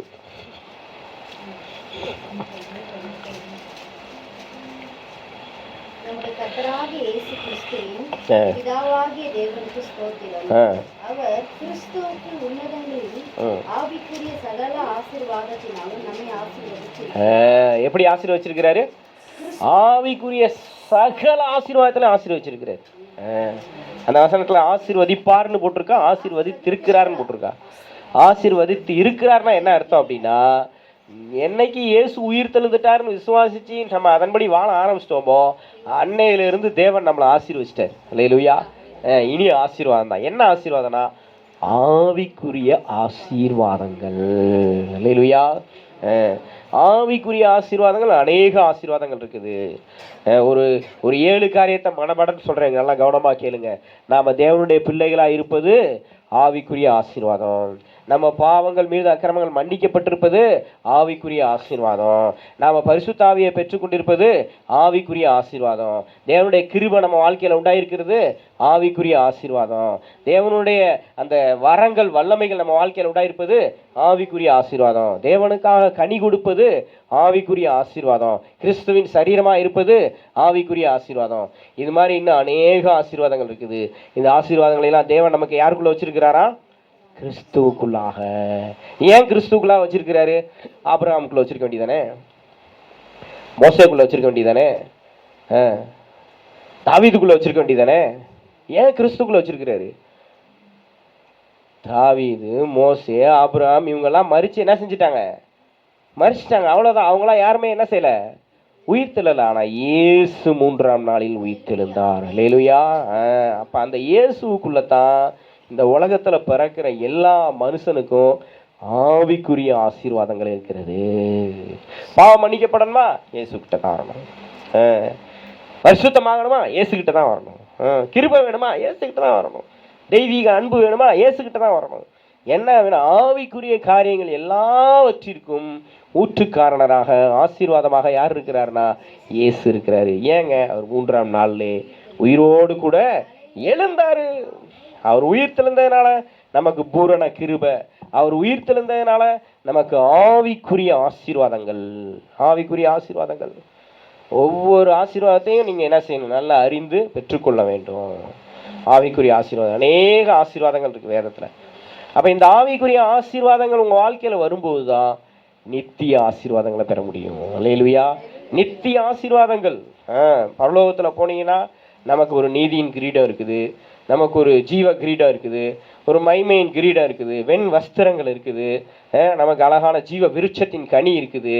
எப்படி ஆசீர்வதிச்சிருக்கிறாரு? ஆவிக்குரிய சகல ஆசீர்வாதத்துல ஆசீர்வதிச்சிருக்கிறாரு. அந்த வசனத்துல ஆசீர்வதிப்பார்னு போட்டிருக்கா, ஆசீர்வதித்திருக்கிறார்னு போட்டிருக்கா. ஆசீர்வதித்து இருக்கிறார்னா என்ன அர்த்தம் அப்படின்னா, என்னைக்கு இயேசு உயிர் தெழுந்துட்டாருன்னு விசுவாசிச்சு நம்ம அதன்படி வாழ ஆரம்பிச்சிட்டோமோ, அன்னையிலிருந்து தேவன் நம்மளை ஆசீர்வதிச்சிட்டார். அல்லேலூயா. இனி ஆசீர்வாதம் தான். என்ன ஆசீர்வாதம்னா ஆவிக்குரிய ஆசீர்வாதங்கள். அல்லேலூயா. ஆவிக்குரிய ஆசீர்வாதங்கள் அநேக ஆசீர்வாதங்கள் இருக்குது. ஒரு 7 காரியத்தை மனமடன்னு சொல்றேங்க, நல்லா கவனமா கேளுங்க. நாம தேவனுடைய பிள்ளைகளா இருப்பது ஆவிக்குரிய ஆசீர்வாதம். நம்ம பாவங்கள் மீது அக்கிரமங்கள் மன்னிக்கப்பட்டிருப்பது ஆவிக்குரிய ஆசீர்வாதம். நாம பரிசுத்த ஆவியை பெற்றுக்கொண்டிருப்பது ஆவிக்குரிய ஆசீர்வாதம். தேவனுடைய கிருபை நம்ம வாழ்க்கையில உண்டாயிருக்கிறது ஆவிக்குரிய ஆசீர்வாதம். தேவனுடைய அந்த வரங்கள் வல்லமைகள் நம்ம வாழ்க்கையில உண்டாயிருப்பது ஆவிக்குரிய ஆசீர்வாதம். தேவனுக்காக கனி கொடுப்பது ஆவிக்குரிய ஆசீர்வாதம். கிறிஸ்துவின் சரீரமா இருப்பது ஆவிக்குரிய ஆசீர்வாதம். இது மாதிரி இன்னும் அநேக ஆசீர்வாதங்கள் இருக்குது. இந்த ஆசீர்வாதங்களை எல்லாம் தேவன் நமக்கு யாருக்குள்ள வச்சிருக்கிறாரா? கிறிஸ்துவுக்குள்ளாக. ஏன் கிறிஸ்துவுக்குள்ளாக வச்சிருக்கிறாரு? ஆபிரகாமுக்குள்ள வச்சிருக்க வேண்டியதானே? மோசேக்குள்ள வச்சிருக்க வேண்டியதானே? தாவீதுக்குள்ள வச்சிருக்க வேண்டியதானே? ஏன் கிறிஸ்துக்குள்ள வச்சிருக்கிறாரு? தாவீது, மோசே, ஆபிரகாம் இவங்கெல்லாம் மரிச்சு என்ன செஞ்சிட்டாங்க? மரிச்சிட்டாங்க. அவ்வளவுதான். அவங்களாம் யாருமே என்ன செய்யல? உயிர்த்தெழல. ஆனா இயேசு 3ஆம் நாளில் உயிர்த்தெழுந்தார். அல்லேலூயா. அப்ப அந்த இயேசுக்குள்ளதான் இந்த உலகத்துல பிறக்கிற எல்லா மனுஷனுக்கும் ஆவிக்குரிய ஆசீர்வாதங்கள் இருக்கிறது. பாவம் மன்னிக்கப்படணுமா? இயேசுகிட்ட தான் வரணும். பரிசுத்தமாகணுமா? இயேசுகிட்ட தான் வரணும். கிருபை வேணுமா? இயேசுகிட்ட தான் வரணும். தெய்வீக அன்பு வேணுமா? இயேசுகிட்ட தான் வரணும். என்ன வேணும்? ஆவிக்குரிய காரியங்கள் எல்லாவற்றிற்கும் ஊற்றுக்காரணராக ஆசீர்வாதமாக யார் இருக்கிறார்னா இயேசு இருக்கிறாரு. ஏங்க? அவர் 3ஆம் நாள்ல உயிரோடு கூட எழுந்தாரு. அவர் உயிர் தெழுந்ததுனால நமக்கு பூரண கிருபை. அவர் உயிர் தெழுந்ததுனால நமக்கு ஆவிக்குரிய ஆசீர்வாதங்கள். ஆவிக்குரிய ஆசீர்வாதங்கள். ஒவ்வொரு ஆசீர்வாதத்தையும் நீங்க என்ன செய்யணும்? நல்லா அறிந்து பெற்றுக்கொள்ள வேண்டும். ஆவிக்குரிய ஆசீர்வாதம் அநேக ஆசீர்வாதங்கள் இருக்கு வேதத்துல. அப்ப இந்த ஆவிக்குரிய ஆசீர்வாதங்கள் உங்க வாழ்க்கையில வரும்போதுதான் நித்திய ஆசீர்வாதங்களை பெற முடியும். அல்லேலூயா. நித்திய ஆசீர்வாதங்கள். பரலோகத்துல போனீங்கன்னா நமக்கு ஒரு நீதியின் கிரீடம் இருக்குது, நமக்கு ஒரு ஜீவ கிரீடம் இருக்குது, ஒரு மைமையின் கிரீடம் இருக்குது, வெண் வஸ்திரங்கள் இருக்குது, நமக்கு அழகான ஜீவ விருட்சத்தின் கனி இருக்குது,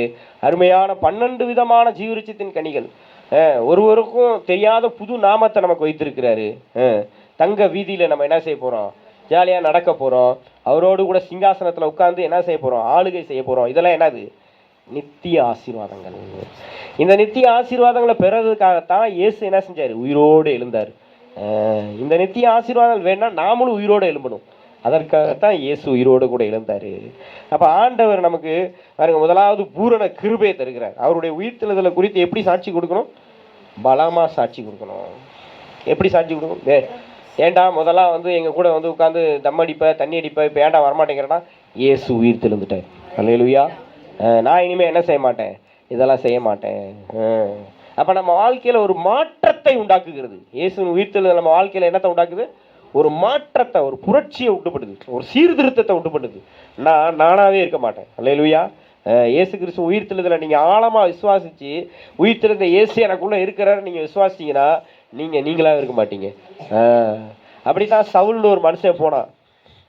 அருமையான 12 விதமான ஜீவ விருட்சத்தின் கனிகள். ஒருவருக்கும் தெரியாத புது நாமத்தை நமக்கு வைத்திருக்கிறாரு. தங்க வீதியில நம்ம என்ன செய்ய போறோம்? ஜாலியா நடக்க போறோம். அவரோடு கூட சிங்காசனத்துல உட்கார்ந்து என்ன செய்ய போறோம்? ஆளுகை செய்ய போறோம். இதெல்லாம் என்னது? நித்திய ஆசீர்வாதங்கள். இந்த நித்திய ஆசீர்வாதங்களை பெறதுக்காகத்தான் இயேசு என்ன செஞ்சார்? உயிரோடு எழுந்தார். இந்த நித்திய ஆசீர்வாதம் வேணா நாமளும் உயிரோடு எழும்பணும். அதற்காகத்தான் இயேசு உயிரோடு கூட எழுந்தார். அப்போ ஆண்டவர் நமக்கு பாருங்க, முதலாவது பூரண கிருபையை தருகிறார். அவருடைய உயிர்த்தெழுதலை குறித்து எப்படி சாட்சி கொடுக்கணும்? பலமாக சாட்சி கொடுக்கணும். எப்படி சாட்சி கொடுக்கணும்? ஏண்டா முதலாம் எங்கள் கூட உட்காந்து தம் அடிப்ப தண்ணி அடிப்ப, இப்போ ஏண்டா வரமாட்டேங்கிறேன்னா இயேசு உயிர் தெழுந்துட்டார். அல்லேலூயா. நான் இனிமேல் என்ன செய்ய மாட்டேன்? இதெல்லாம் செய்ய மாட்டேன். அப்போ நம்ம வாழ்க்கையில் ஒரு மாற்றத்தை உண்டாக்குகிறது. இயேசு உயிர்த்தெழுதல் நம்ம வாழ்க்கையில் என்னத்தை உண்டாக்குது? ஒரு மாற்றத்தை, ஒரு புரட்சியை உண்டுபடுது, ஒரு சீர்திருத்தத்தை உண்டுபடுது. நானாகவே இருக்க மாட்டேன். அல்லேலூயா. இயேசு கிறிஸ்து உயிர்த்தெழுதலை நீங்கள் ஆழமாக விசுவாசித்து, உயிர்த்தெழுந்த இயேசு எனக்குள்ளே இருக்கிறாரு நீங்கள் விசுவாசிங்கன்னா நீங்களாக இருக்க மாட்டீங்க. அப்படித்தான் சவுல்னு ஒரு மனுஷன் போனான்.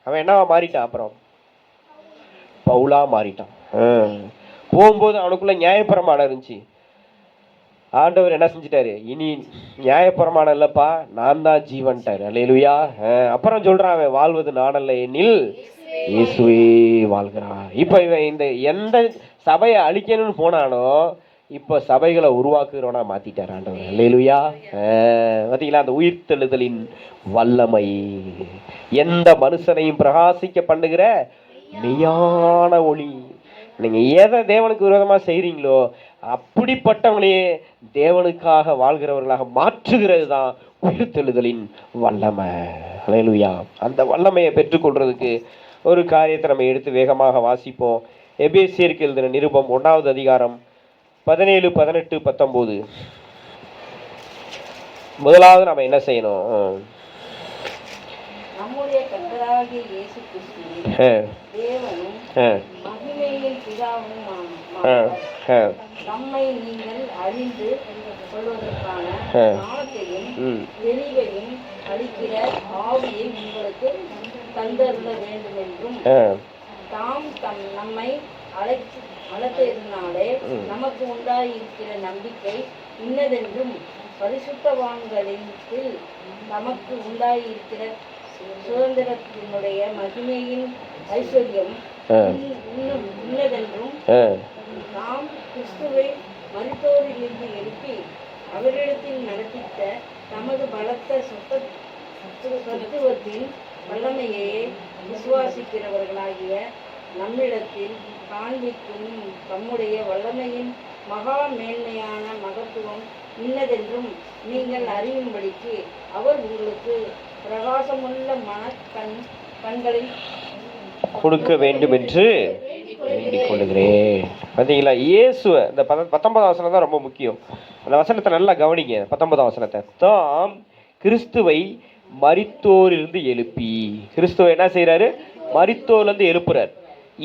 அவன் என்னவா மாறிட்டான்? அப்புறம் பவுலா மாறிட்டான். போகும்போது அவனுக்குள்ள நியாயப்பிரமாணம் இருந்துச்சு. ஆண்டவர் என்ன செஞ்சிட்டாரு? இனி நியாயப்பிரமாணம் இல்லப்பா, நான் தான் ஜீவன்ட்டாரு. அல்லேலூயா. அப்புறம் சொல்றான், அவன் வாழ்வது நானல்ல, எனில் இயேசுவே வாழ்கிறான். இப்ப இவன் இந்த எந்த சபையை அழிக்கணும்னு போனானோ இப்போ சபைகளை உருவாக்குறவனா மாத்திட்டார் ஆண்டவர். அல்லேலூயா. பார்த்தீங்களா? அந்த உயிர்த்தெழுதலின் வல்லமை எந்த மனுஷனையும் பிரகாசிக்க பண்ணுகிற மெய்யான ஒளி. நீங்கள் எதை தேவனுக்கு விரோதமாக செய்கிறீங்களோ அப்படிப்பட்டவங்களையே தேவனுக்காக வாழ்கிறவர்களாக மாற்றுகிறது தான் உயிர்த்தெழுதலின் வல்லமை. அல்லேலூயா. அந்த வல்லமையை பெற்றுக்கொள்றதுக்கு ஒரு காரியத்தை நம்ம எடுத்து வேகமாக வாசிப்போம். எபேசியருக்கு எழுதின நிருபம் 1வது அதிகாரம் 17, 18, 19. முதலாவது நம்ம என்ன செய்யணும்? நம்முடைய கர்த்தராகிய இயேசு கிறிஸ்துவின் தேவனும் மகிமையின் பிதாவுமானவர் நம்மை நீங்கள் அறிந்து கொள்வதற்கான ஞானத்தையும் தெளிவையும் அளிக்கிற ஆவியை உங்களுக்கு தந்தருள வேண்டும் என்றும் தாம் நம்மை அழைத்ததினாலே நமக்கு உண்டாயிருக்கிற நம்பிக்கை இன்னதென்றும் பரிசுத்தவான்களின் நமக்கு உண்டாயிருக்கிற சுதந்திரத்தினுடைய மகிமையின் ஐஸ்வர்யம் இன்னதென்றும் நாம் கிறிஸ்துவை மரித்தோரிலிருந்து எழுப்பி அவரிடத்தில் நடப்பித்த தமது பலத்த சத்துவத்தின் வல்லமையை விசுவாசிக்கிறவர்களாகிய நம்மிடத்தில் காண்பிக்கும் தம்முடைய வல்லமையின் மகா மேன்மையான மகத்துவம் இன்னதென்றும் நீங்கள் அறியும்படிக்கு அவர் உங்களுக்கு பிரகாசமுள்ள கண்களை கொடுக்க வேண்டும் என்று வேண்டிக் கொள்கிறேன். பார்த்தீங்களா? இயேசுவை இந்த 19ஆம் வசனம் தான் ரொம்ப முக்கியம். அந்த வசனத்தை நல்லா கவனிங்க. 19ஆம் வசனத்தை தாம் கிறிஸ்துவை மரித்தோரிலிருந்து எழுப்பி, கிறிஸ்துவை என்ன செய்யறாரு? மரித்தோரிலிருந்து எழுப்புறார்.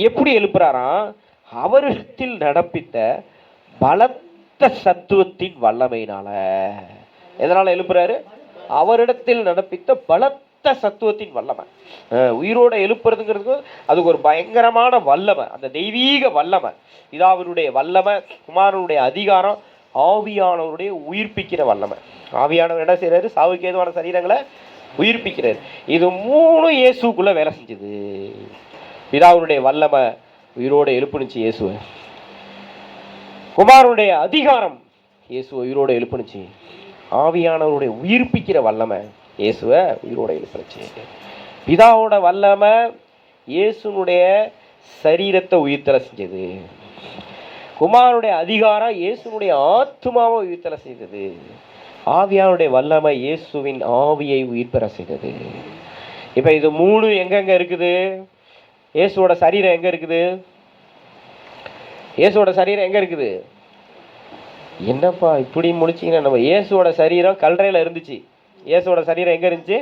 எப்படி எழுப்புறாராம்? அவரிடத்தில் நடப்பித்த பலத்த சத்துவத்தின் வல்லமையினால. எதனால எழுப்புறாரு? அவரிடத்தில் நடப்பித்த பலத்த சத்துவத்தின் வல்லமை. உயிரோட எழுப்புறதுங்கிறது அதுக்கு ஒரு பயங்கரமான வல்லமை, அந்த தெய்வீக வல்லமை. பிதாவினுடைய வல்லமை, குமாரனுடைய அதிகாரம், ஆவியானவருடைய உயிர்ப்பிக்கிற வல்லமை. ஆவியானவர் என்ன செய்யறாரு? சாவுக்கு ஏதுவான சரீரங்களை உயிர்ப்பிக்கிறார். இது 3 இயேசுக்குள்ள வேலை செஞ்சது. பிதாவுடைய வல்லமை உயிரோட எழுப்புனுச்சு இயேசுவை. குமாரனுடைய அதிகாரம் இயேசுவை உயிரோட எழுப்புனுச்சு. ஆவியானவருடைய உயிர்ப்பிக்கிற வல்லமை இயேசுவை உயிரோட எழுப்புனுச்சு. பிதாவோட வல்லமை இயேசுனுடைய சரீரத்தை உயிர்த்தலை செஞ்சது. குமாரனுடைய அதிகாரம் இயேசுனுடைய ஆத்மாவை உயிர்த்தலை செய்தது. ஆவியானுடைய வல்லமை இயேசுவின் ஆவியை உயிர் பெற செய்தது. இப்போ இது 3 எங்கெங்க இருக்குது? இயேசுவோட சரீரம் எங்க இருக்குது? இயேசுவோட சரீரம் எங்க இருக்குது? என்னப்பா இப்படி முடிச்சிங்கன்னா, நம்ம இயேசுவோட சரீரம் கல்லறையில் இருந்துச்சு. இயேசுவோட சரீரம் எங்க இருந்துச்சு?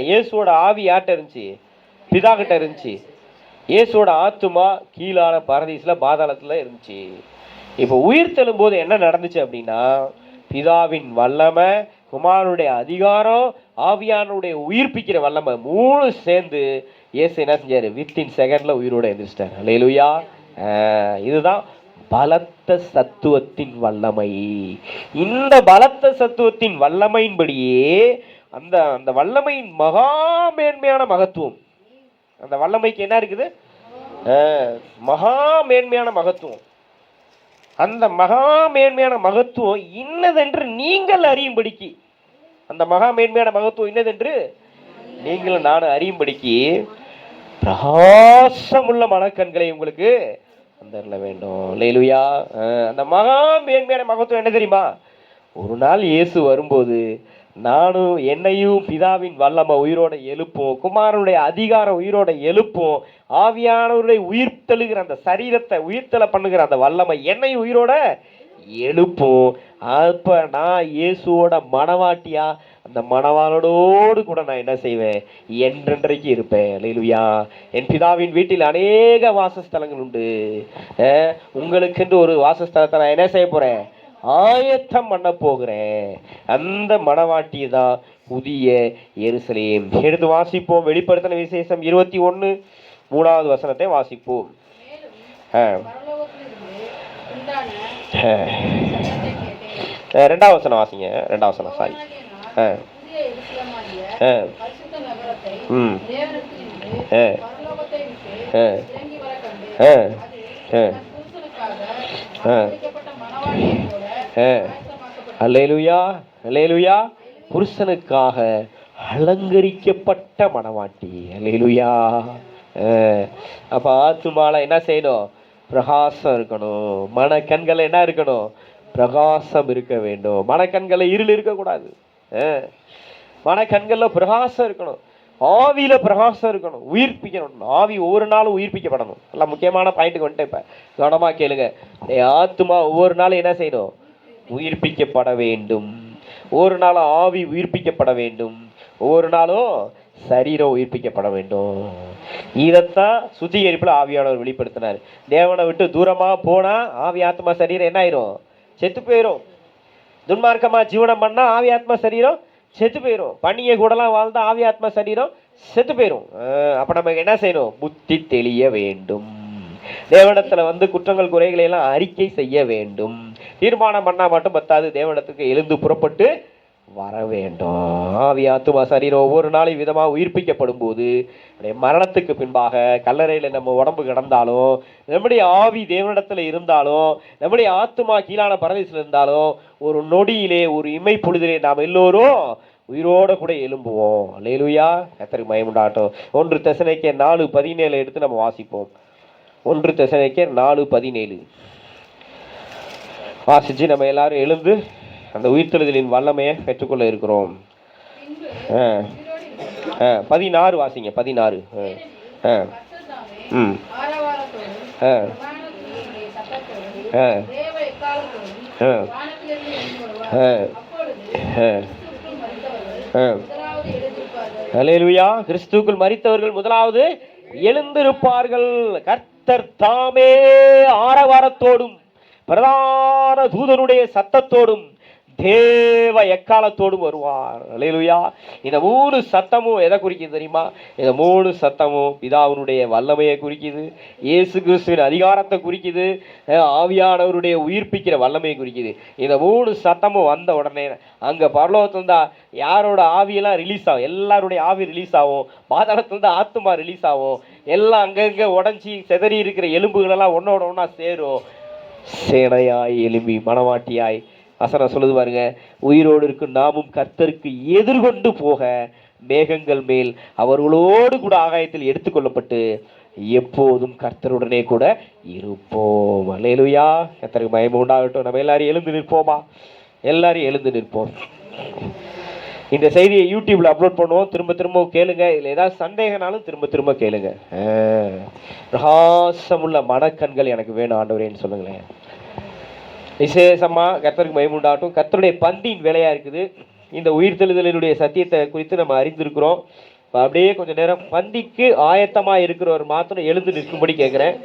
இயேசுவோட ஆவி யார்கிட்ட இருந்துச்சு? பிதா கிட்ட இருந்துச்சு. இயேசுவோட ஆத்துமா கீழான பரதீசில் பாதாளத்தில் இருந்துச்சு. இப்போ உயிர் தெழும்போது என்ன நடந்துச்சு அப்படின்னா, பிதாவின் வல்லமை, குமாரனுடைய அதிகாரம், ஆவியானுடைய உயிர்ப்பிக்கிற வல்லமை 3 சேர்ந்து இயேசு என்ன செஞ்சாரு? வித்தின் செகண்ட்ல உயிரோட எழுந்திரிச்சிட்டார். அல்லேலூயா. இதுதான் பலத்த சத்துவத்தின் வல்லமை. இந்த பலத்த சத்துவத்தின் வல்லமையின்படியே அந்த அந்த வல்லமையின் மகா மேன்மையான மகத்துவம். அந்த வல்லமைக்கு என்ன இருக்குது? மகா மேன்மையான மகத்துவம். அந்த மகா மேன்மையான மகத்துவம் இன்னதென்று நீங்கள் அறியும்படிக்கு, அந்த மகா மேன்மையான மகத்துவம் இன்னதென்று நீங்களும் நானும் அறியும்படிக்கு பிரகாசமுள்ள மனக்கண்களை உங்களுக்கு தந்தரல வேண்டும். அல்லேலூயா. அந்த மகா மேன்மையான மகத்துவம் என்ன தெரியுமா? ஒரு நாள் இயேசு வரும்போது நானும் என்னையும் பிதாவின் வல்லமை உயிரோட எழுப்பும், குமாரனுடைய அதிகாரம் உயிரோட எழுப்பும், ஆவியானவருடைய உயிர்த்தெழுகிற அந்த சரீரத்தை உயிர்த்தெழ பண்ணுகிற அந்த வல்லமை என்னையும் உயிரோட எழுப்பும். அப்ப நான் இயேசுவோட மனவாட்டியா அந்த மணவாளனோடு கூட நான் என்ன செய்வேன்? என்றென்றைக்கு இருப்பேன். அல்லேலூயா. என் பிதாவின் வீட்டில் அநேக வாசஸ்தலங்கள் உண்டு. உங்களுக்கென்று ஒரு வாசஸ்தலத்தை நான் என்ன செய்ய போறேன்? ஆயத்தம் பண்ண போகிறேன். அந்த மணவாட்டி தான் புதிய எருசலேம். எடுத்து வாசிப்போம். வெளிப்படுத்தின விசேஷம் 21:3 வசனத்தை வாசிப்போம். ரெண்டாவது வசனம் வாசிங்க. ரெண்டாவது வசனம் சாரி. அல்லேலூயா, அல்லேலூயா. புருஷனுக்காக அலங்கரிக்கப்பட்ட மணவாட்டி. அல்லேலூயா. அப்ப ஆத்துமால என்ன செய்யணும்? பிரகாசம் இருக்கணும். மனக்கண்கள் என்ன இருக்கணும்? பிரகாசம் இருக்க வேண்டும். மனக்கண்களை இருள் இருக்கக்கூடாது. மனக்கண்கள்ல பிரகாசம் இருக்கணும். ஆவியில பிரகாசம் இருக்கணும். உயிர்ப்பிக்கணும். ஆவி ஒவ்வொரு நாளும் உயிர்ப்பிக்கப்படணும். எல்லாம் முக்கியமான பாயிண்ட்டுக்கு வந்துட்டு இப்ப கவனமா கேளுங்க. ஆத்துமா ஒவ்வொரு நாளும் என்ன செய்யணும்? உயிர்ப்பிக்கப்பட வேண்டும். ஒவ்வொரு நாளும் ஆவி உயிர்ப்பிக்கப்பட வேண்டும். ஒவ்வொரு நாளும் சரீரம் உயிர்ப்பிக்கப்பட வேண்டும். இதைத்தான் சுத்திகரிப்புல ஆவியானவர் வெளிப்படுத்தினார். தேவனை விட்டு தூரமா போனா ஆவி ஆத்மா சரீரம் என்ன ஆயிரும்? செத்து போயிரும். துன்மார்க்கமா ஜீவனம் பண்ணா ஆவி ஆத்மா சரீரம் செத்து போயிரும். பணிய கூடலாம் வாழ்ந்தா ஆவி ஆத்மா சரீரம் செத்து போயிரும். அப்ப நம்ம என்ன செய்யணும்? புத்தி தெளிய வேண்டும். தேவனிடத்துல வந்து குற்றங்கள் குறைகளை எல்லாம் அறிக்கை செய்ய வேண்டும். தீர்மானம் பண்ணா மட்டும் பத்தாது, தேவனிடத்துக்கு எழுந்து புறப்பட்டு வர வேண்டும். ஆவி ஆத்துமா சரீரம் ஒவ்வொரு நாளும் விதமாக உயிர்ப்பிக்கப்படும் போது மரணத்துக்கு பின்பாக கல்லறையில நம்ம உடம்பு கிடந்தாலும், நம்முடைய ஆவி தேவனிடத்துல இருந்தாலும், நம்முடைய ஆத்துமா கீழான பரதேசில் இருந்தாலும், ஒரு நொடியிலே ஒரு இமை பொழுதிலே நாம் எல்லோரும் உயிரோட கூட எழும்புவோம். அல்லேலூயா. கர்த்தருக்கு மகிமை உண்டாகட்டும். 1 தெசலோனிக்கேயர் 4:17 எடுத்து நம்ம வாசிப்போம். 1 தெசலோனிக்கேயர் 4:17 வாசிச்சு நம்ம எல்லாரும் எழுந்து அந்த உயிர்த்தெழுதலின் வல்லமையை பெற்றுக்கொள்ள இருக்கிறோம். 16 வாசிங்க. 16. அல்லேலூயா. கிறிஸ்துவுக்குள் மரித்தவர்கள் முதலாவது எழுந்திருப்பார்கள். கர்த்தர் தாமே ஆரவாரத்தோடும் பிரதான தூதனுடைய சத்தத்தோடும் தேவ எக்காலத்தோடும் வருவார். அல்லேலூயா. இந்த 3 சத்தமும் எதை குறிக்குது தெரியுமா? இந்த 3 சத்தமும் பிதாவினுடைய வல்லமையை குறிக்குது, இயேசு கிறிஸ்துவின் அதிகாரத்தை குறிக்குது, ஆவியானவருடைய உயிர்ப்பிக்கிற வல்லமையை குறிக்குது. இந்த 3 சத்தமும் வந்த உடனே அங்க பரலோகத்திலிருந்தா யாரோட ஆவியெல்லாம் ரிலீஸ் ஆகும்? எல்லாருடைய ஆவி ரிலீஸ் ஆகும். பாதாளத்திலிருந்து ஆத்துமா ரிலீஸ் ஆகும். எல்லாம் அங்கங்க உடஞ்சி செதறி இருக்கிற எலும்புகள் எல்லாம் ஒன்னோட ஒன்னா சேரும். சேனையாய் எழும்பி மணவாட்டியாய் வசனம் சொல்லுது பாருங்க. உயிரோடு இருக்கும் நாமும் கர்த்தருக்கு எதிர்கொண்டு போக மேகங்கள் மேல் அவர்களோடு கூட ஆகாயத்தில் எடுத்துக்கொள்ளப்பட்டு எப்போதும் கர்த்தருடனே கூட இருப்போம். அல்லேலூயா. கர்த்தருக்கு மகிமை உண்டாகட்டும். நம்ம எல்லாரும் எழுந்து நிற்போமா? எல்லாரும் எழுந்து நிற்போம். இந்த செய்தியை யூடியூப்ல அப்லோட் பண்ணுவோம். திரும்ப திரும்ப கேளுங்க. இல்லை ஏதாவது சந்தேகனாலும் திரும்ப திரும்ப கேளுங்க. பிரகாசமுள்ள மனக்கண்கள் எனக்கு வேணும் ஆண்டவரேன்னு சொல்லுங்களேன். விசேஷமா கர்த்தருக்கு மகிமை உண்டாகட்டும். கர்த்தருடைய பந்தியின் வேலையா இருக்குது. இந்த உயிர்த்தெழுதலினுடைய சத்தியத்தை குறித்து நம்ம அறிந்திருக்கிறோம். அப்படியே கொஞ்ச நேரம் பந்திக்கு ஆயத்தமா இருக்கிறவர் மாத்திரம் எழுந்து நிற்கும்படி கேட்கிறேன்.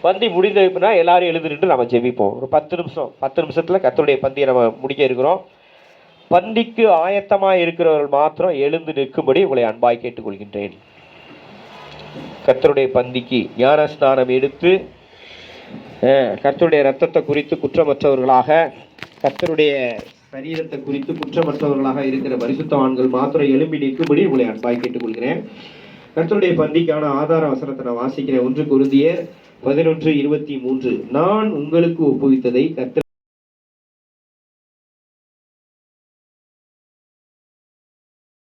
பந்தி முடிந்ததுன்னா எல்லாரும் எழுந்துட்டு நம்ம ஜெபிப்போம். ஒரு 10 நிமிஷத்துல கர்த்தருடைய பந்தியை நம்ம முடிக்க இருக்கிறோம். பந்திக்கு ஆயத்தமா இருக்கிறவர்கள் மாத்திரம் எழுந்து நிற்கும்படி உங்களை அன்பாய் கேட்டுக்கொள்கின்றேன். கர்த்தருடைய பந்திக்கு ஞான ஸ்நானம் எடுத்து கர்த்தருடைய ரத்தத்தை குறித்து குற்றமற்றவர்களாக, கர்த்தருடைய சரீரத்தை குறித்து குற்றமற்றவர்களாக இருக்கிற பரிசுத்தவான்கள் மாத்திரம் எழும்பி நிற்கும்படி உங்களை அன்பாய் கேட்டுக்கொள்கிறேன். கர்த்தருடைய பந்திக்கான ஆதார வசனத்தை நான் வாசிக்கிறேன். 1 கொரிந்தியர் 11:23 நான் உங்களுக்கு ஒப்புவித்ததை கர்த்தர்